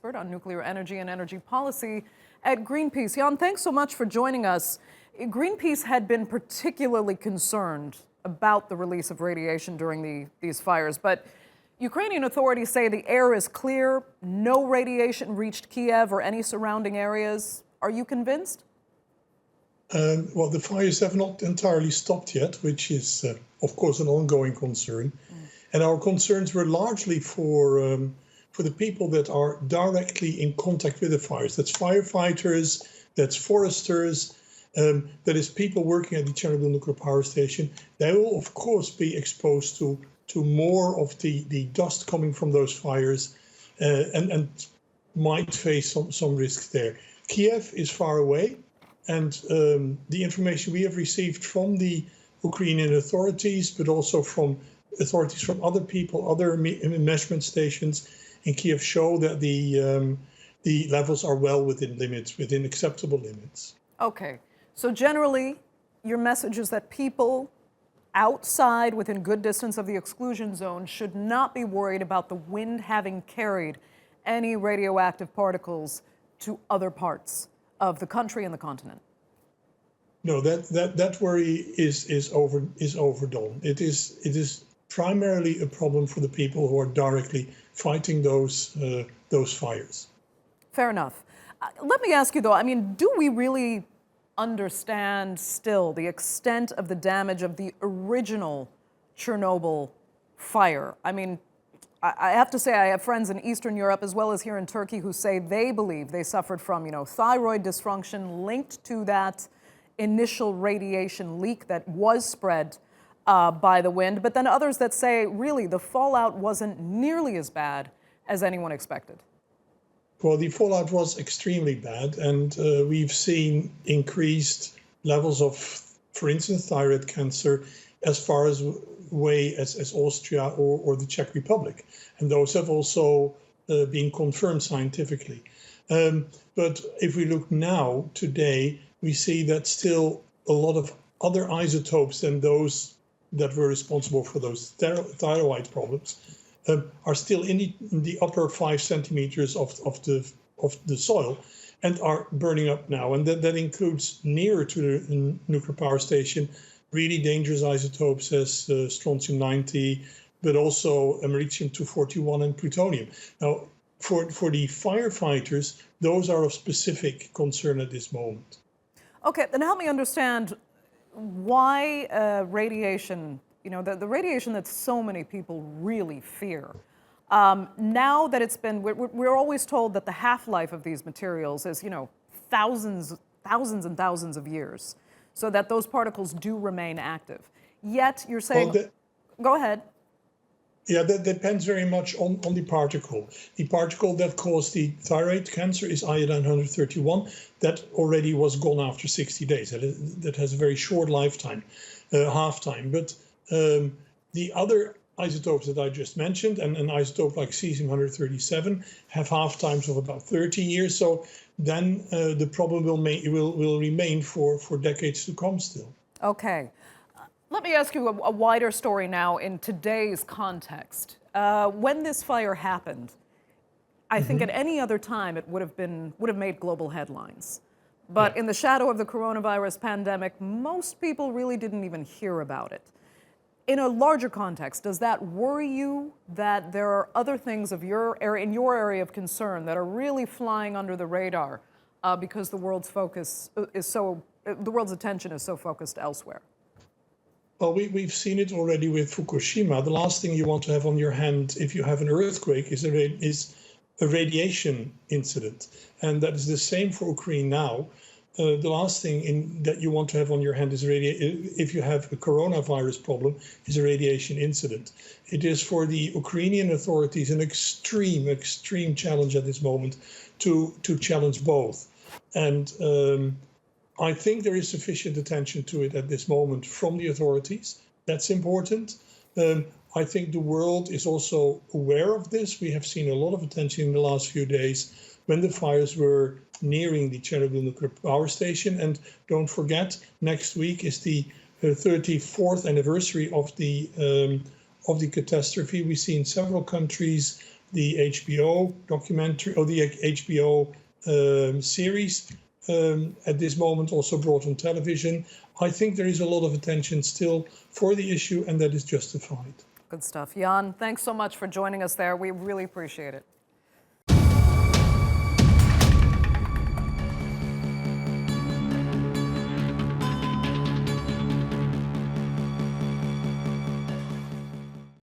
expert on nuclear energy and energy policy at Greenpeace. Jan, thanks so much for joining us. Greenpeace had been particularly concerned about the release of radiation during these fires, but Ukrainian authorities say the air is clear, no radiation reached Kiev or any surrounding areas. Are you convinced? Well, the fires have not entirely stopped yet, which is, of course, an ongoing concern. And our concerns were largely for the people that are directly in contact with the fires. That's firefighters, that's foresters, that is people working at the Chernobyl nuclear power station. They will, of course, be exposed to more of the dust coming from those fires and might face some risks there. Kiev is far away, and the information we have received from the Ukrainian authorities, but also from authorities from other people, other measurement stations in Kiev, show that the levels are well within limits, within acceptable limits. Okay, so generally, your message is that people outside, within good distance of the exclusion zone, should not be worried about the wind having carried any radioactive particles to other parts of the country and the continent. No, that worry is overdone. It is primarily a problem for the people who are directly fighting those fires. Fair enough. Let me ask you though, I mean, do we really understand still the extent of the damage of the original Chernobyl fire? I mean, I have to say I have friends in Eastern Europe as well as here in Turkey who say they believe they suffered from, thyroid dysfunction linked to that initial radiation leak that was spread by the wind, but then others that say really the fallout wasn't nearly as bad as anyone expected. Well, the fallout was extremely bad, and we've seen increased levels of, for instance, thyroid cancer as far away as Austria or the Czech Republic. And those have also been confirmed scientifically. But if we look now, today, we see that still a lot of other isotopes than those that were responsible for those thyroid problems are still in the upper 5 centimeters of the soil and are burning up now. And that includes nearer to the nuclear power station really dangerous isotopes as strontium-90, but also americium-241 and plutonium. Now, for the firefighters, those are of specific concern at this moment. Okay, then help me understand why radiation, the radiation that so many people really fear. Now that it's been, we're always told that the half-life of these materials is, thousands and thousands of years, so that those particles do remain active. Yet you're saying, well, go ahead. Yeah, that depends very much on the particle. The particle that caused the thyroid cancer is iodine-131. That already was gone after 60 days. That has a very short lifetime, half-time. But the other isotopes that I just mentioned, and an isotope like cesium-137, have half-times of about 30 years. So then the problem will remain for decades to come still. Okay. Let me ask you a wider story now in today's context. When this fire happened, I think at any other time it would have made global headlines. But in the shadow of the coronavirus pandemic, most people really didn't even hear about it. In a larger context, does that worry you that there are other things in your area of concern that are really flying under the radar because the world's attention is so focused elsewhere? Well, we've seen it already with Fukushima. The last thing you want to have on your hand if you have an earthquake is a radiation incident. And that is the same for Ukraine now. The last thing that you want to have on your hand is if you have a coronavirus problem, is a radiation incident. It is for the Ukrainian authorities an extreme challenge at this moment to challenge both. And I think there is sufficient attention to it at this moment from the authorities. That's important. I think the world is also aware of this. We have seen a lot of attention in the last few days when the fires were nearing the Chernobyl nuclear power station. And don't forget, next week is the 34th anniversary of the catastrophe. We see in several countries the HBO documentary or the HBO series at this moment also brought on television. I think there is a lot of attention still for the issue, and that is justified. Good stuff. Jan, thanks so much for joining us there. We really appreciate it.